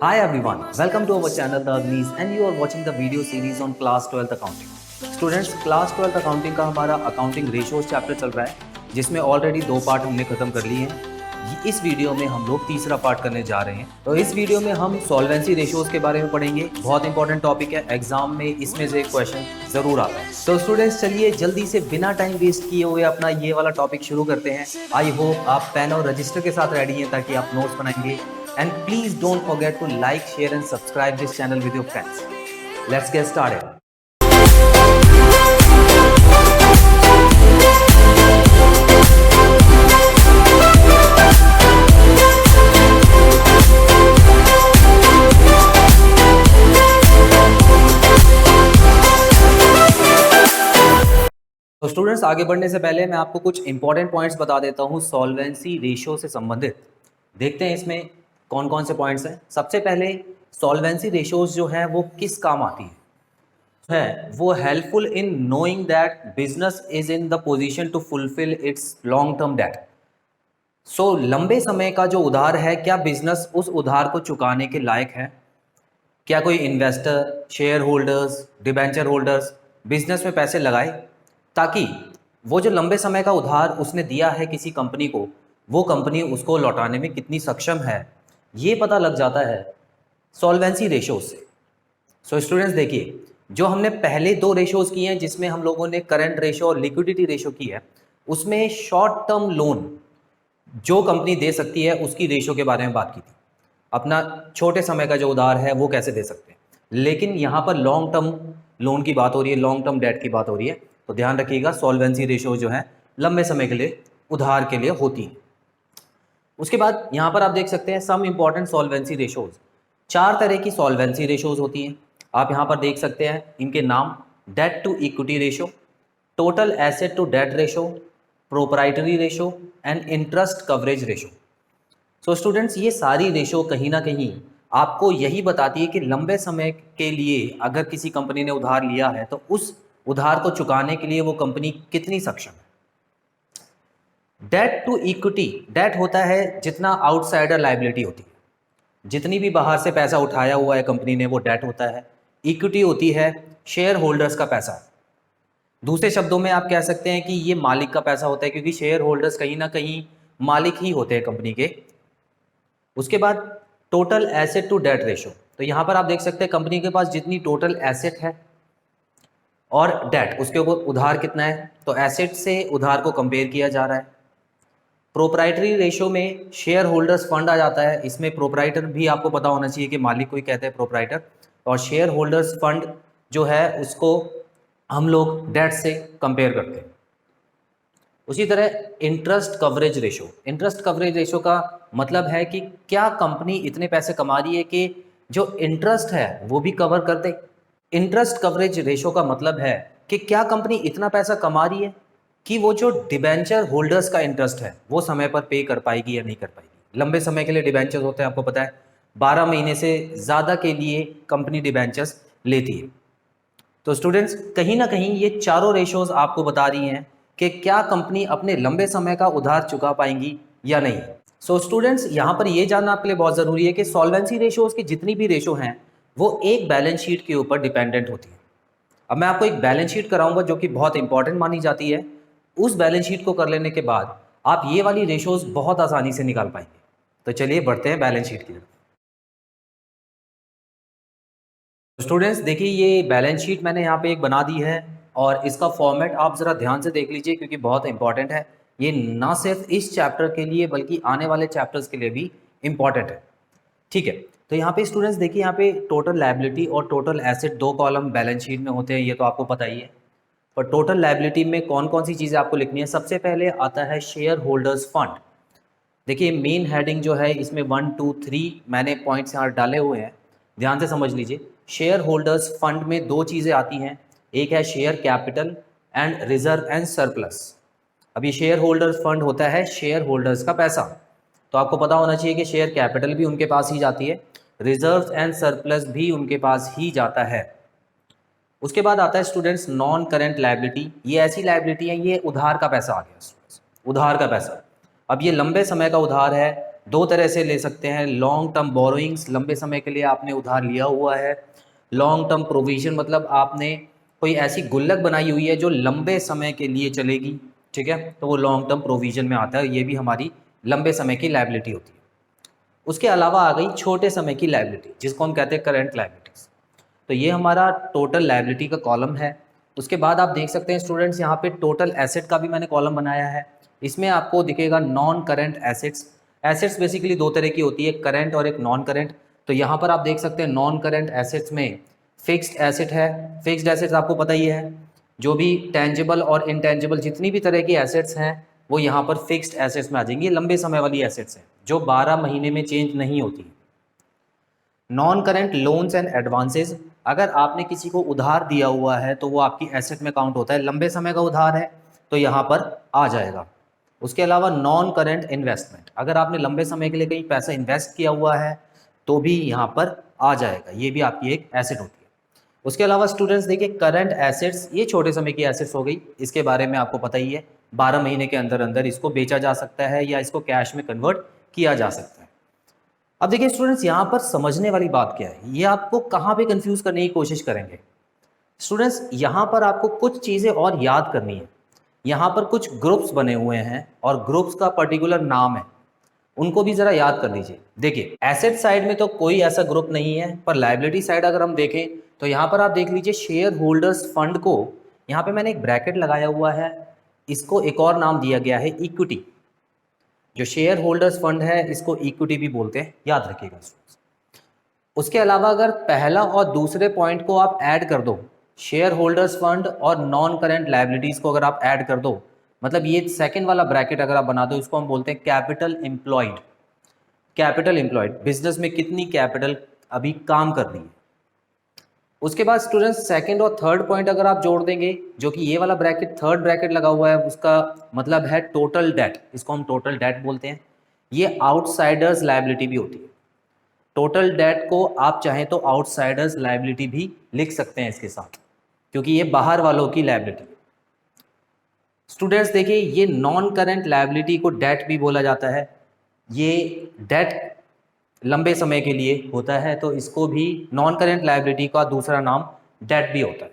Hi everyone, welcome to our channel The Agnis and you are watching the video series on Class 12th Accounting. Students, Class 12th Accounting का हमारा accounting ratios chapter चल रहा है जिसमें already 2 part हमने खत्म कर लिए हैं। इस वीडियो में हम लोग तीसरा पार्ट करने जा रहे हैं। तो इस वीडियो में हम सॉल्वेंसी रेशियोज के बारे में पढ़ेंगे। बहुत इंपॉर्टेंट टॉपिक है, एग्जाम में इसमें से एक क्वेश्चन जरूर आता है। तो स्टूडेंट्स चलिए जल्दी से बिना टाइम वेस्ट किए हुए अपना ये वाला टॉपिक शुरू करते हैं। आई होप आप पेन और रजिस्टर के साथ रेडी हैं ताकि आप नोट्स बनाएंगे। And please don't forget to like, share and subscribe this channel with your friends. Let's get started. तो स्टूडेंट्स आगे बढ़ने से पहले मैं आपको कुछ इंपॉर्टेंट पॉइंट्स बता देता हूँ सॉल्वेंसी रेशियो से संबंधित। देखते हैं इसमें कौन कौन से पॉइंट्स हैं। सबसे पहले सॉल्वेंसी रेशियोज जो है वो किस काम आती है वो helpful in knowing that business is in the position to fulfil its long term debt. So लंबे समय का जो उधार है, क्या बिजनेस उस उधार को चुकाने के लायक है? क्या कोई investor, share holders, debenture holders business में पैसे लगाए ताकि वो जो लंबे समय का उधार उसने दिया है किसी कंपनी को, वो कंपनी उसको लौटाने में कितनी सक्षम है, ये पता लग जाता है सॉल्वेंसी रेशियोज से। सो स्टूडेंट्स देखिए, जो हमने पहले 2 रेशियोज किए हैं जिसमें हम लोगों ने करंट रेशियो और लिक्विडिटी रेशियो की है, उसमें शॉर्ट टर्म लोन जो कंपनी दे सकती है उसकी रेशियो के बारे में बात की थी। अपना छोटे समय का जो उधार है वो कैसे दे सकते हैं। लेकिन यहाँ पर लॉन्ग टर्म लोन की बात हो रही है, लॉन्ग टर्म डेट की बात हो रही है। तो ध्यान रखिएगा सॉल्वेंसी रेशियो जो है लंबे समय के लिए उधार के लिए होती है। उसके बाद यहाँ पर आप देख सकते हैं सम इंपॉर्टेंट सॉल्वेंसी रेशियोज। 4 तरह की सॉल्वेंसी रेशियोज होती हैं। आप यहाँ पर देख सकते हैं इनके नाम: debt to equity ratio, total asset to debt ratio, proprietary ratio and interest coverage ratio. So students ये सारी रेशियो कहीं ना कहीं आपको यही बताती है कि लंबे समय के लिए अगर किसी कंपनी ने उधार लिया है तो उस उधार को चुकाने के लिए वो कंपनी कितनी सक्षम है। डेट टू इक्विटी, डेट होता है जितना आउटसाइडर लायबिलिटी होती है, जितनी भी बाहर से पैसा उठाया हुआ है कंपनी ने वो डेट होता है। इक्विटी होती है शेयर होल्डर्स का पैसा। दूसरे शब्दों में आप कह सकते हैं कि ये मालिक का पैसा होता है, क्योंकि शेयर होल्डर्स कहीं ना कहीं मालिक ही होते हैं कंपनी के। उसके बाद total asset to debt ratio, तो यहाँ पर आप देख सकते हैं कंपनी के पास जितनी टोटल एसेट है और डेट उसके ऊपर उधार कितना है, तो एसेट से उधार को कंपेयर किया जा रहा है। प्रोप्राइटरी रेशियो में शेयर होल्डर्स फंड आ जाता है। इसमें प्रोप्राइटर भी आपको पता होना चाहिए कि मालिक को ही कहते हैं प्रोप्राइटर, और शेयर होल्डर्स फंड जो है उसको हम लोग डेट से कंपेयर करते हैं। उसी तरह interest coverage ratio, interest coverage ratio का मतलब है कि क्या कंपनी इतने पैसे कमा रही है कि जो इंटरेस्ट है वो भी कवर कर दे। इंटरेस्ट कवरेज रेशियो का मतलब है कि क्या कंपनी इतना पैसा कमा रही है कि वो जो डिबेंचर होल्डर्स का इंटरेस्ट है वो समय पर पे कर पाएगी या नहीं कर पाएगी। लंबे समय के लिए डिबेंचर्स होते हैं, आपको पता है 12 महीने से ज़्यादा के लिए कंपनी डिबेंचर्स लेती है। तो स्टूडेंट्स कहीं ना कहीं ये चारों रेशियोज आपको बता रही हैं कि क्या कंपनी अपने लंबे समय का उधार चुका पाएंगी या नहीं। सो स्टूडेंट्स यहाँ पर ये जानना आपके लिए बहुत ज़रूरी है कि सॉल्वेंसी रेशियोज की जितनी भी रेशियो हैं वो एक बैलेंस शीट के ऊपर डिपेंडेंट होती है। अब मैं आपको एक बैलेंस शीट कराऊंगा जो कि बहुत इंपॉर्टेंट मानी जाती है। उस बैलेंस शीट को कर लेने के बाद आप ये वाली रेशियोज बहुत आसानी से निकाल पाएंगे। तो चलिए बढ़ते हैं बैलेंस शीट की तरफ। स्टूडेंट्स देखिए ये बैलेंस शीट मैंने यहाँ पे एक बना दी है और इसका फॉर्मेट आप ज़रा ध्यान से देख लीजिए क्योंकि बहुत इंपॉर्टेंट है। ये ना सिर्फ इस चैप्टर के लिए बल्कि आने वाले चैप्टर्स के लिए भी इंपॉर्टेंट है। ठीक है, तो यहाँ पे स्टूडेंट्स देखिए यहाँ पे टोटल लायबिलिटी और total asset 2 column balance sheet में होते हैं, ये तो आपको पता ही है। पर टोटल लायबिलिटी में कौन कौन सी चीज़ें आपको लिखनी है, सबसे पहले आता है शेयर होल्डर्स फंड। देखिए मेन हेडिंग जो है इसमें 1 2 3 मैंने पॉइंट्स यहाँ डाले हुए हैं, ध्यान से समझ लीजिए। शेयर होल्डर्स फंड में 2 चीज़ें आती हैं, एक है share capital and reserve and surplus. अब ये शेयर होल्डर्स फंड होता है शेयर होल्डर्स का पैसा, तो आपको पता होना चाहिए कि शेयर कैपिटल भी उनके पास ही जाती है, रिजर्व एंड सरप्लस भी उनके पास ही जाता है। उसके बाद आता है स्टूडेंट्स नॉन करेंट लायबिलिटी। ये ऐसी लायबिलिटी है, ये उधार का पैसा आ गया स्टूडेंट्स, उधार का पैसा। अब ये लंबे समय का उधार है, दो तरह से ले सकते हैं, लॉन्ग टर्म बोरोइंग्स, लंबे समय के लिए आपने उधार लिया हुआ है, लॉन्ग टर्म प्रोविजन मतलब आपने कोई ऐसी गुल्लक बनाई हुई है जो लंबे समय के लिए चलेगी, ठीक है, तो वो लॉन्ग टर्म प्रोविजन में आता है, ये भी हमारी लंबे समय की लायबिलिटी होती है। उसके अलावा आ गई छोटे समय की लायबिलिटी, जिसको हम कहते हैं करंट लायबिलिटीज। तो ये हमारा टोटल लायबिलिटी का कॉलम है। उसके बाद आप देख सकते हैं स्टूडेंट्स, यहाँ पे टोटल एसेट का भी मैंने कॉलम बनाया है। इसमें आपको दिखेगा non current assets. Assets basically दो तरह की होती है, करंट और एक नॉन करंट। तो यहाँ पर आप देख सकते हैं नॉन करंट एसेट्स में फिक्स्ड एसेट है। फिक्स्ड एसेट्स आपको पता ही है, जो भी टेंजिबल और इनटेंजिबल जितनी भी तरह की एसेट्स हैं वो यहाँ पर फिक्स्ड एसेट्स में आ जाएंगी। लंबे समय वाली एसेट्स हैं जो 12 महीने में चेंज नहीं होती। Non current loans and advances, अगर आपने किसी को उधार दिया हुआ है तो वो आपकी एसेट में काउंट होता है, लंबे समय का उधार है तो यहाँ पर आ जाएगा। उसके अलावा नॉन करंट इन्वेस्टमेंट, अगर आपने लंबे समय के लिए कहीं पैसा इन्वेस्ट किया हुआ है तो भी यहाँ पर आ जाएगा, ये भी आपकी एक एसेट होती है। उसके अलावा स्टूडेंट्स देखिए करंट एसेट्स, ये छोटे समय की एसेट्स हो गई, इसके बारे में आपको पता ही है, 12 महीने के अंदर अंदर इसको बेचा जा सकता है या इसको कैश में कन्वर्ट किया जा सकता है। अब देखिए स्टूडेंट्स, यहाँ पर समझने वाली बात क्या है, ये आपको कहाँ पे कंफ्यूज करने की कोशिश करेंगे। स्टूडेंट्स यहाँ पर आपको कुछ चीज़ें और याद करनी है। यहाँ पर कुछ ग्रुप्स बने हुए हैं और ग्रुप्स का पर्टिकुलर नाम है, उनको भी ज़रा याद कर लीजिए। देखिए एसेट साइड में तो कोई ऐसा ग्रुप नहीं है, पर लायबिलिटी साइड अगर हम देखें तो यहाँ पर आप देख लीजिए शेयर होल्डर्स फंड को, यहाँ पे मैंने एक ब्रैकेट लगाया हुआ है, इसको एक और नाम दिया गया है इक्विटी। जो शेयर होल्डर्स फंड है इसको इक्विटी भी बोलते हैं, याद रखिएगा। उसके अलावा अगर पहला और दूसरे पॉइंट को आप ऐड कर दो, शेयर होल्डर्स फंड और नॉन करेंट लायबिलिटीज को अगर आप ऐड कर दो, मतलब ये सेकंड वाला ब्रैकेट अगर आप बना दो, इसको हम बोलते हैं capital employed. Capital employed, business में कितनी कैपिटल अभी काम कर रही है। उसके बाद स्टूडेंट्स सेकंड और थर्ड पॉइंट अगर आप जोड़ देंगे, जो कि ये वाला ब्रैकेट थर्ड ब्रैकेट लगा हुआ है, उसका मतलब है टोटल डेट, इसको हम टोटल डेट बोलते हैं। ये आउटसाइडर्स लायबिलिटी भी होती है। टोटल डेट को आप चाहें तो आउटसाइडर्स लायबिलिटी भी लिख सकते हैं इसके साथ, क्योंकि ये बाहर वालों की लायबिलिटी। स्टूडेंट्स देखिए, ये नॉन करंट लायबिलिटी को डेट भी बोला जाता है। ये डेट लंबे समय के लिए होता है तो इसको भी नॉन करंट लायबिलिटी का दूसरा नाम डेट भी होता है,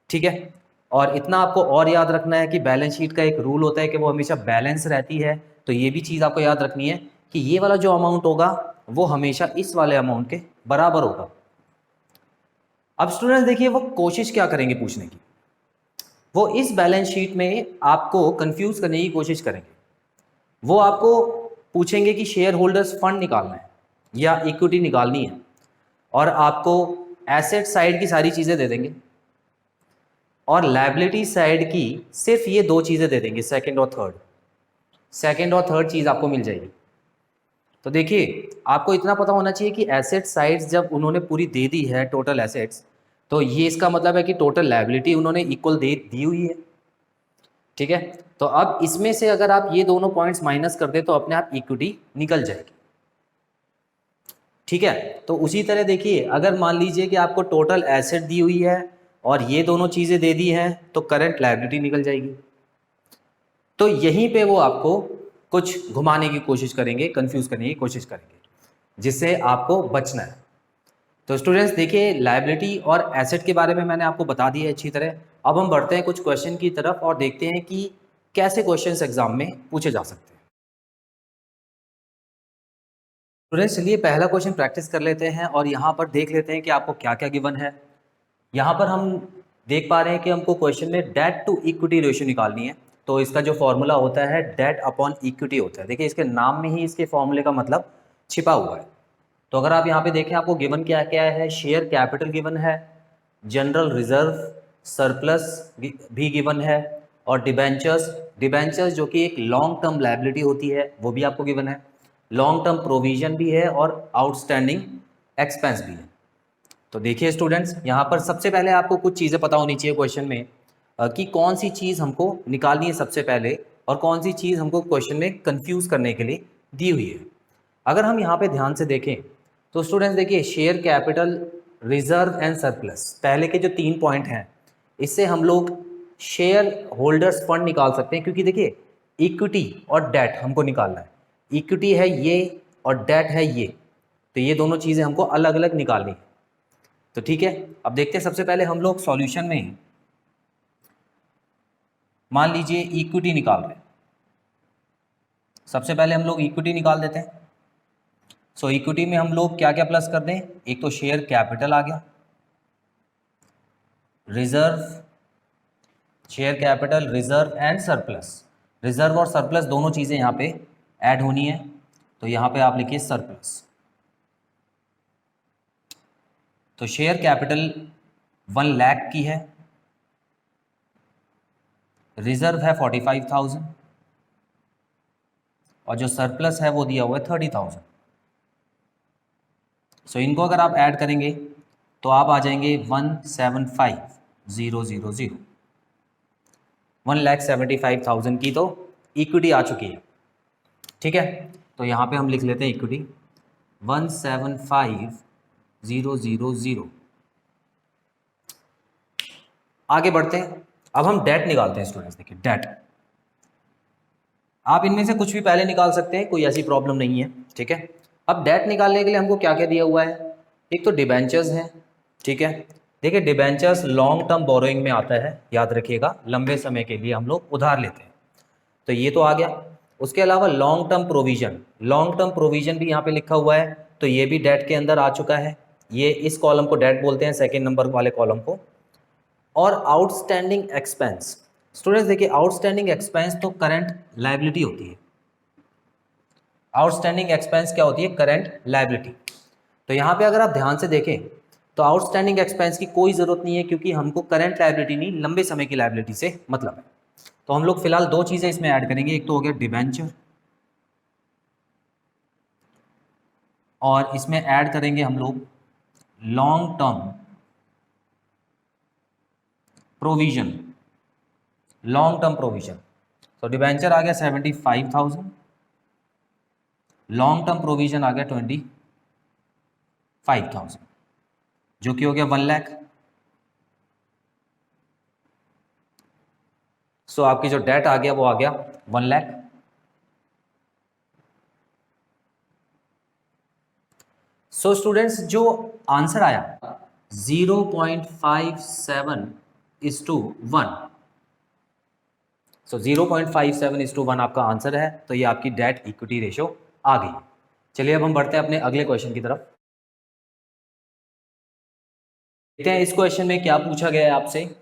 ठीक है। और इतना आपको और याद रखना है कि बैलेंस शीट का एक रूल होता है कि वो हमेशा बैलेंस रहती है, तो ये भी चीज़ आपको याद रखनी है कि ये वाला जो अमाउंट होगा वो हमेशा इस वाले अमाउंट के बराबर होगा। अब स्टूडेंट्स देखिए, वो कोशिश क्या करेंगे पूछने की, वो इस बैलेंस शीट में आपको कंफ्यूज करने की कोशिश करेंगे। वो आपको पूछेंगे कि शेयर होल्डर्स फंड निकालना है या इक्विटी निकालनी है, और आपको एसेट साइड की सारी चीज़ें दे देंगे और लायबिलिटी साइड की सिर्फ ये दो चीज़ें दे देंगे, सेकंड और थर्ड। सेकंड और थर्ड चीज़ आपको मिल जाएगी। तो देखिए, आपको इतना पता होना चाहिए कि एसेट साइड्स जब उन्होंने पूरी दे दी है टोटल एसेट्स, तो ये इसका मतलब है कि टोटल लायबिलिटी उन्होंने इक्वल दी हुई है, ठीक है। तो अब इसमें से अगर आप ये दोनों पॉइंट्स माइनस कर दे तो अपने आप इक्विटी निकल जाएगी, ठीक है। तो उसी तरह देखिए, अगर मान लीजिए कि आपको टोटल एसेट दी हुई है और ये दोनों चीज़ें दे दी हैं तो करंट लायबिलिटी निकल जाएगी। तो यहीं पे वो आपको कुछ घुमाने की कोशिश करेंगे, कंफ्यूज करने की कोशिश करेंगे, जिससे आपको बचना है। तो स्टूडेंट्स देखिए, लायबिलिटी और एसेट के बारे में मैंने आपको बता दिया है अच्छी तरह। अब हम बढ़ते हैं कुछ क्वेश्चन की तरफ और देखते हैं कि कैसे क्वेश्चंस एग्जाम में पूछे जा सकते हैं। स्टूडेंट्स चलिए पहला क्वेश्चन प्रैक्टिस कर लेते हैं और यहाँ पर देख लेते हैं कि आपको क्या क्या गिवन है। यहाँ पर हम देख पा रहे हैं कि हमको क्वेश्चन में डेट टू इक्विटी रेशियो निकालनी है। तो इसका जो फॉर्मूला होता है डेट अपॉन इक्विटी होता है। देखिए इसके नाम में ही इसके फॉर्मूले का मतलब छिपा हुआ है। तो अगर आप यहाँ पे देखें, आपको गिवन क्या क्या है, शेयर कैपिटल गिवन है, जनरल रिजर्व सरप्लस भी गिवन है, और डिबेंचर्स जो कि एक लॉन्ग टर्म लायबिलिटी होती है वो भी आपको गिवन है, लॉन्ग टर्म प्रोविजन भी है और आउटस्टैंडिंग एक्सपेंस भी है। तो देखिए स्टूडेंट्स, यहाँ पर सबसे पहले आपको कुछ चीज़ें पता होनी चाहिए क्वेश्चन में कि कौन सी चीज़ हमको निकालनी है सबसे पहले और कौन सी चीज़ हमको क्वेश्चन में कंफ्यूज करने के लिए दी हुई है। अगर हम यहाँ पे ध्यान से देखें तो स्टूडेंट्स देखिए, share capital, reserve and surplus, पहले के जो 3 पॉइंट हैं इससे हम लोग शेयर होल्डर्स फंड निकाल सकते हैं, क्योंकि देखिए इक्विटी और डेट हमको निकालना है। इक्विटी है ये और डेट है ये, तो ये दोनों चीज़ें हमको अलग अलग निकालनी है। तो ठीक है, अब देखते हैं। सबसे पहले हम लोग सॉल्यूशन में मान लीजिए इक्विटी निकाल रहे हैं। सबसे पहले हम लोग इक्विटी निकाल देते हैं। सो इक्विटी में हम लोग क्या क्या प्लस कर दें, एक तो शेयर कैपिटल आ गया, reserve, share capital, reserve and surplus. Reserve और सरप्लस दोनों चीज़ें यहाँ पे ऐड होनी है, तो यहाँ पे आप लिखिए सरप्लस। तो शेयर कैपिटल 1 लाख की है, रिजर्व है 45,000 और जो सरप्लस है वो दिया हुआ है 30,000। सो इनको अगर आप ऐड करेंगे तो आप आ जाएंगे 175,000, 1,75,000 की तो इक्विटी आ चुकी है। ठीक है, तो यहाँ पे हम लिख लेते हैं इक्विटी 175,000। आगे बढ़ते हैं, अब हम डेट निकालते हैं स्टूडेंट्स। देखिए डेट, आप इनमें से कुछ भी पहले निकाल सकते हैं, कोई ऐसी प्रॉब्लम नहीं है। ठीक है, अब डेट निकालने के लिए हमको क्या क्या दिया हुआ है, एक तो डिबेंचर्स हैं। ठीक है, देखिए डिबेंचर्स लॉन्ग टर्म बोरोइंग में आता है, याद रखिएगा, लंबे समय के लिए हम लोग उधार लेते हैं, तो ये तो आ गया। उसके अलावा long term provision, long term provision भी यहाँ पे लिखा हुआ है, तो ये भी डेट के अंदर आ चुका है। ये इस कॉलम को डेट बोलते हैं, सेकेंड नंबर वाले कॉलम को। और आउटस्टैंडिंग एक्सपेंस, स्टूडेंट्स देखिए आउटस्टैंडिंग एक्सपेंस तो करंट लायबिलिटी होती है। आउटस्टैंडिंग एक्सपेंस क्या होती है, करंट लायबिलिटी। तो यहाँ पे अगर आप ध्यान से देखें तो आउटस्टैंडिंग एक्सपेंस की कोई ज़रूरत नहीं है, क्योंकि हमको करंट लायबिलिटी नहीं, लंबे समय की लायबिलिटी से मतलब है। तो हम लोग फिलहाल दो चीज़ें इसमें ऐड करेंगे, एक तो हो गया डिबेंचर और इसमें ऐड करेंगे हम लोग long term provision, long term provision. तो डिबेंचर आ गया 75,000, लॉन्ग टर्म प्रोविजन आ गया 25,000, जो कि हो गया 1 लाख। सो आपकी जो डेट आ गया वो आ गया 1 लाख। सो स्टूडेंट्स जो आंसर आया 0.57:1, सो 0.57:1 आपका आंसर है। तो ये आपकी डेट इक्विटी रेशो आ गई। चलिए अब हम बढ़ते हैं अपने अगले क्वेश्चन की तरफ। देखते हैं इस क्वेश्चन में क्या पूछा गया है आपसे।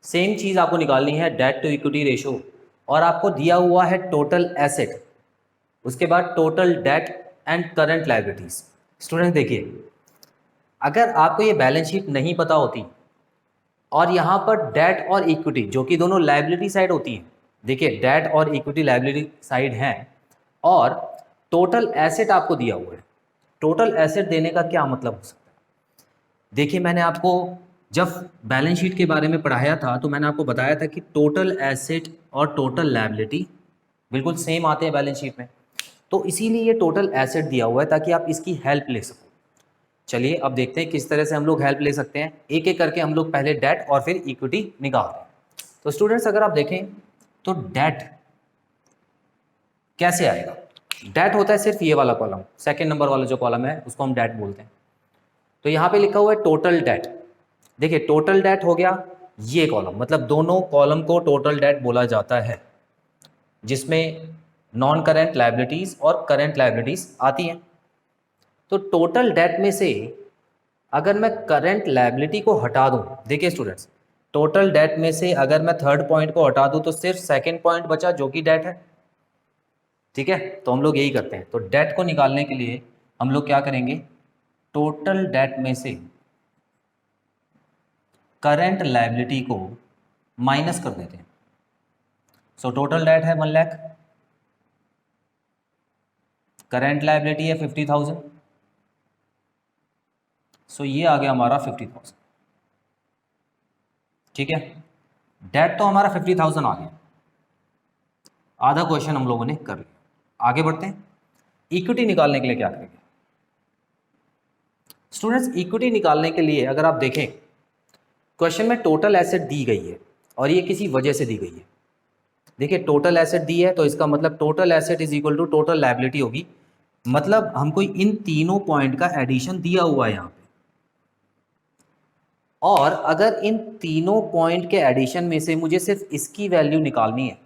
सेम चीज आपको निकालनी है, डेट टू इक्विटी रेशो, और आपको दिया हुआ है टोटल एसेट, उसके बाद total date and current liabilities. Student देखिए, अगर आपको ये बैलेंस शीट नहीं पता होती और यहाँ पर डेट और इक्विटी जो कि दोनों लायबिलिटी साइड होती है, देखिए डेट और इक्विटी लायबिलिटी साइड हैं, और टोटल एसेट आपको दिया हुआ है। टोटल एसेट देने का क्या मतलब हो सकता है, देखिए मैंने आपको जब बैलेंस शीट के बारे में पढ़ाया था तो मैंने आपको बताया था कि टोटल एसेट और टोटल लायबिलिटी बिल्कुल सेम आते हैं बैलेंस शीट में, तो इसीलिए ये टोटल एसेट दिया हुआ है ताकि आप इसकी हेल्प ले सको। चलिए अब देखते हैं किस तरह से हम लोग हेल्प ले सकते हैं। एक एक करके हम लोग पहले डेट और फिर इक्विटी निकाल रहे हैं। तो स्टूडेंट्स अगर आप देखें तो डेट कैसे आएगा, डेट होता है सिर्फ ये वाला कॉलम, सेकेंड नंबर वाला जो कॉलम है उसको हम डेट बोलते हैं। तो यहाँ पे लिखा हुआ है टोटल डेट। देखिए टोटल डेट हो गया ये कॉलम, मतलब दोनों कॉलम को टोटल डेट बोला जाता है, जिसमें नॉन करेंट लायबिलिटीज और करेंट लायबिलिटीज आती हैं। तो टोटल डेट में से अगर मैं करंट लायबिलिटी को हटा दूं, देखिए स्टूडेंट्स टोटल डेट में से अगर मैं थर्ड पॉइंट को हटा दूं तो सिर्फ सेकंड पॉइंट बचा जो कि डेट है। ठीक है, तो हम लोग यही करते हैं। तो डेट को निकालने के लिए हम लोग क्या करेंगे, टोटल डेट में से करंट लायबिलिटी को माइनस कर देते हैं। सो टोटल डेट है 1 लाख, करंट लायबिलिटी है 50,000, सो ये आ गया हमारा 50,000। ठीक है, डेट तो हमारा 50,000 आ गया, आधा क्वेश्चन हम लोगों ने कर लिया। आगे बढ़ते हैं, इक्विटी निकालने के लिए क्या करेंगे स्टूडेंट्स। इक्विटी निकालने के लिए अगर आप देखें क्वेश्चन में टोटल एसेट दी गई है और ये किसी वजह से दी गई है। देखिए टोटल एसेट दी है तो इसका मतलब total asset is equal to total liability होगी, मतलब हमको इन तीनों पॉइंट का एडिशन दिया हुआ है यहाँ पे, और अगर इन तीनों पॉइंट के एडिशन में से मुझे सिर्फ इसकी वैल्यू निकालनी है,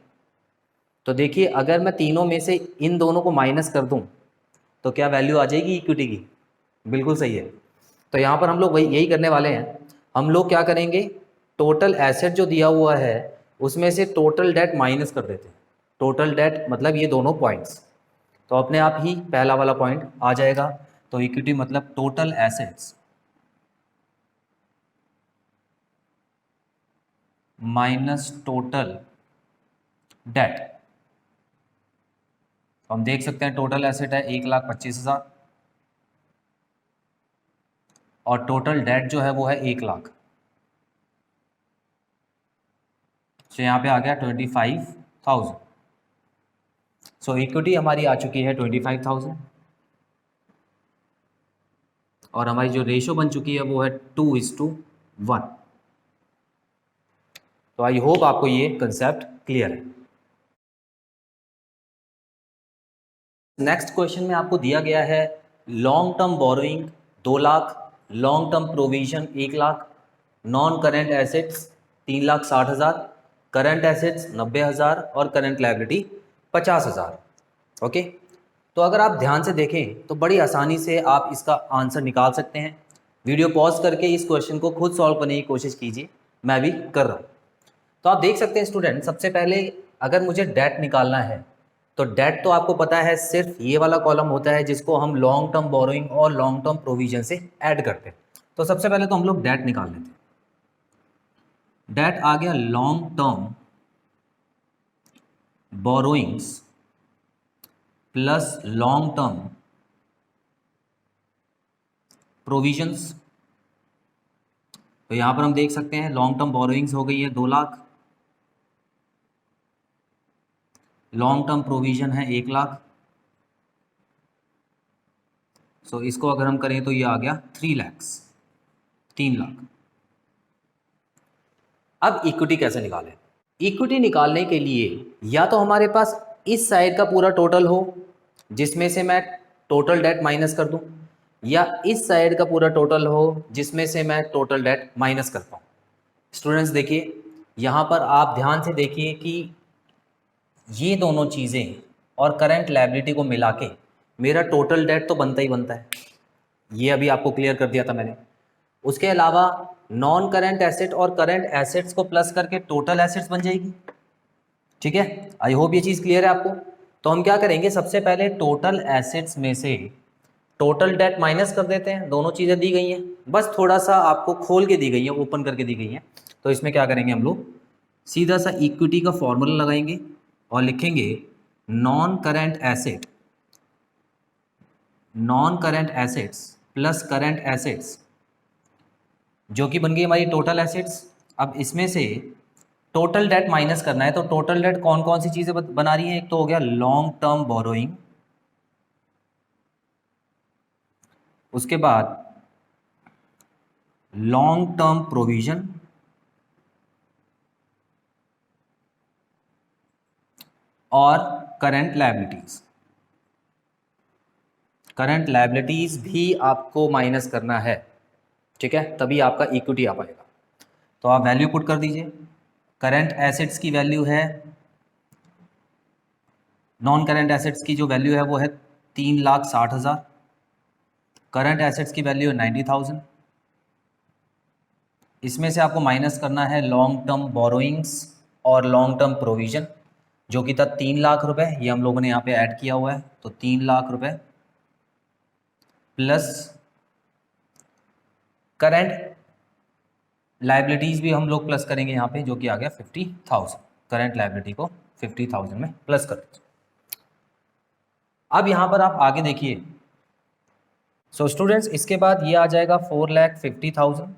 तो देखिए अगर मैं तीनों में से इन दोनों को माइनस कर दूं तो क्या वैल्यू आ जाएगी इक्विटी की? बिल्कुल सही है। तो यहाँ पर हम लोग वही यही करने वाले हैं। हम लोग क्या करेंगे, टोटल एसेट जो दिया हुआ है उसमें से टोटल डेट माइनस कर देते हैं। टोटल डेट मतलब ये दोनों पॉइंट्स, तो अपने आप ही पहला वाला पॉइंट आ जाएगा। तो इक्विटी मतलब total assets minus total date. तो हम देख सकते हैं टोटल एसेट है 1,25,000 और टोटल डेट जो है वो है 1,00,000। तो यहाँ पे आ गया 25,000। सो इक्विटी हमारी आ चुकी है 25,000 और हमारी जो रेशो बन चुकी है वो है 2:1। तो आई होप आपको ये कंसेप्ट क्लियर है। नेक्स्ट क्वेश्चन में आपको दिया गया है long term borrowing 2,00,000, long term provision 1,00,000, non current assets 3,60,000, current assets 90,000 और करंट लायबिलिटी 50,000। ओके, तो अगर आप ध्यान से देखें तो बड़ी आसानी से आप इसका आंसर निकाल सकते हैं। वीडियो पॉज करके इस क्वेश्चन को खुद सॉल्व करने की कोशिश कीजिए, मैं भी कर रहा हूँ। तो आप देख सकते हैं स्टूडेंट, सबसे पहले अगर मुझे डेट निकालना है तो डेट तो आपको पता है सिर्फ ये वाला कॉलम होता है जिसको हम लॉन्ग टर्म बोरोइंग और लॉन्ग टर्म प्रोविजन से ऐड करते हैं। तो सबसे पहले तो हम लोग डेट निकाल लेते हैं। डेट आ गया long term borrowings plus long term provisions. तो यहां पर हम देख सकते हैं लॉन्ग टर्म बोरोइंग्स हो गई है 2,00,000, लॉन्ग टर्म प्रोविजन है 1,00,000। सो इसको अगर हम करें तो ये आ गया 3,00,000। अब इक्विटी कैसे निकालें? इक्विटी निकालने के लिए या तो हमारे पास इस साइड का पूरा टोटल हो जिसमें से मैं टोटल डेट माइनस कर दूं, या इस साइड का पूरा टोटल हो जिसमें से मैं टोटल डेट माइनस कर पाऊँ। स्टूडेंट्स देखिए यहाँ पर आप ध्यान से देखिए कि ये दोनों चीज़ें और करंट लायबिलिटी को मिला के मेरा टोटल डेट तो बनता ही बनता है, ये अभी आपको क्लियर कर दिया था मैंने। उसके अलावा नॉन करंट एसेट और करंट एसेट्स को प्लस करके टोटल एसेट्स बन जाएगी। ठीक है, आई होप ये चीज़ क्लियर है आपको। तो हम क्या करेंगे, सबसे पहले टोटल एसेट्स में से टोटल डेट माइनस कर देते हैं। दोनों चीज़ें दी गई हैं, बस थोड़ा सा आपको खोल के दी गई है, ओपन करके दी गई हैं। तो इसमें क्या करेंगे, हम लोग सीधा सा इक्विटी का फॉर्मूला लगाएंगे और लिखेंगे non current asset, non current assets plus current assets, जो कि बन गई हमारी टोटल एसेट्स। अब इसमें से टोटल डेट माइनस करना है, तो टोटल डेट कौन कौन सी चीज़ें बना रही है? एक तो हो गया लॉन्ग टर्म बोरोइंग, उसके बाद लॉन्ग टर्म प्रोविजन, और करंट लायबिलिटीज। करंट लायबिलिटीज भी आपको माइनस करना है, ठीक है, तभी आपका इक्विटी आ पाएगा। तो आप वैल्यू पुट कर दीजिए। करंट एसेट्स की वैल्यू है, नॉन करंट एसेट्स की जो वैल्यू है वो है 3,60,000, करंट एसेट्स की वैल्यू है 90,000। इसमें से आपको माइनस करना है लॉन्ग टर्म बोरोइंग्स और लॉन्ग टर्म प्रोविजन, जो कि था 3,00,000 रुपये, ये हम लोगों ने यहाँ पे ऐड किया हुआ है। तो 3,00,000 रुपये प्लस करंट लाइबिलिटीज़ भी हम लोग प्लस करेंगे यहाँ पे, जो कि आ गया 50,000। करंट लाइबिलिटी को 50,000 में प्लस कर दीजिए। अब यहाँ पर आप आगे देखिए, सो स्टूडेंट्स इसके बाद ये आ जाएगा 4,50,000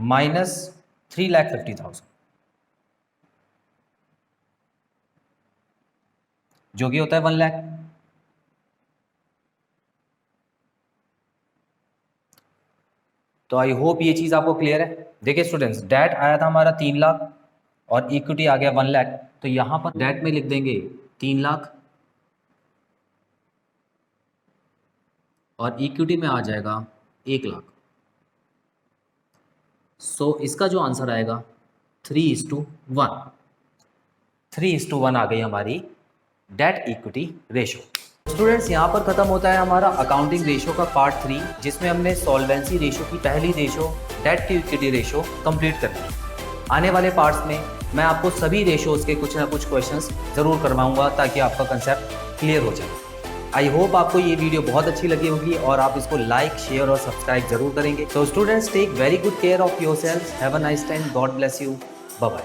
माइनस 3,50,000, जो कि होता है 1,00,000। तो आई होप ये चीज़ आपको क्लियर है। देखिए स्टूडेंट्स, डेट आया था हमारा 3,00,000, और इक्विटी आ गया 1 लाख, तो यहाँ पर डेट में लिख देंगे 3 लाख और इक्विटी में आ जाएगा 1 लाख। सो इसका जो आंसर आएगा 3:1। 3:1 आ गई हमारी डेट इक्विटी रेशो। स्टूडेंट्स, यहाँ पर ख़त्म होता है हमारा अकाउंटिंग रेशो का पार्ट 3, जिसमें हमने सॉल्वेंसी रेशो की पहली ratio debt to equity ratio complete कर ली। आने वाले पार्ट्स में मैं आपको सभी रेशोज़ के कुछ ना कुछ क्वेश्चंस ज़रूर करवाऊंगा ताकि आपका कंसेप्ट क्लियर हो जाए। आई होप आपको ये वीडियो बहुत अच्छी लगी होगी और आप इसको लाइक, शेयर और सब्सक्राइब जरूर करेंगे। तो students, take very good care of yourself. Have a nice time. God bless you. Bye bye.